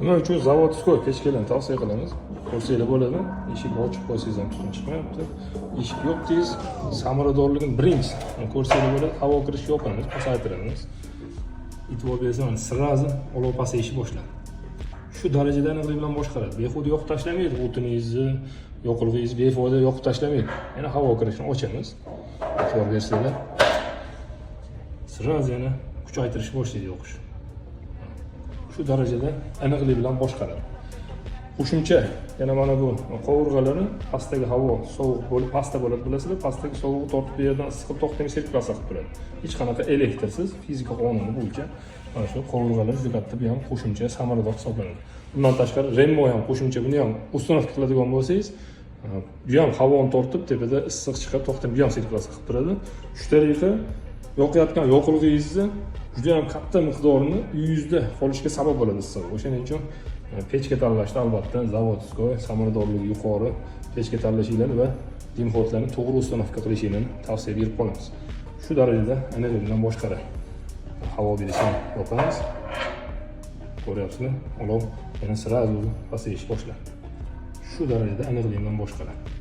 Nima uchun zavodskoy pechkalarni tavsiya qilamiz? Ko'rsanglar bo'ladi. Eshik ochiq qo'ysangiz ham tutun chiqmayapti. Eshik yo'q deyiz, samaradorligini birinchisi. Ko'rsanglar bo'ladi, havo kirishini yopamiz, pasaytiramiz. E'tibor bersangiz, sirazi olov pasayishni boshlaydi. Shu darajada aniqlik bilan boshqaradi. Behuda yoqib tashlamaydi, o'tiningizni, yoqilg'ingizni befoyda yoqib tashlamaydi. Yana havo kirishini ochamiz. E'tibor bersanglar, sirazi yana kuchaytirish boshlaydi yoqish. Shu darajada aniqlik bilan boshqaradi. Qo'shimcha yana mana bu qovurg'alarni pastdagi havo sovuq bo'lib, pastda bo'ladi bilasizlar, pastdagi sovuqni tortib bu yerdan issiqni to'xtamay sirkulatsiya qilib turadi. Hech qanaqa elektrsiz, fizika qonuni bo'yicha mana shu qovurg'alar juda katta bu ham qo'shimcha samarador hisoblanadi. Bundan tashqari Renmo ham qo'shimcha buni ham uстановка qiladigan bo'lsangiz, bu ham havoni tortib tepada issiq chiqib to'xtamay bu ham sirkulatsiya qilib turadi. Shu tariqa yoqayotgan yoqilg'ingizni juda ham katta miqdorini uyingizda qolishiga sabab bo'ladi issiq. O'shaning uchun pechka tanlashda albatta zavodskoy, samaradorligi yuqori pechka tanlashinglar va dimxodlarni to'g'ri uстановка qilishinglarni tavsiya berib qolamiz. Shu darajada aniqlik bilan boshqaradi. Havo berishni yopamiz. Ko'ryapsizlar, olov yana sirazi pasayishni boshlaydi. Shu darajada aniqlik bilan boshqaradi.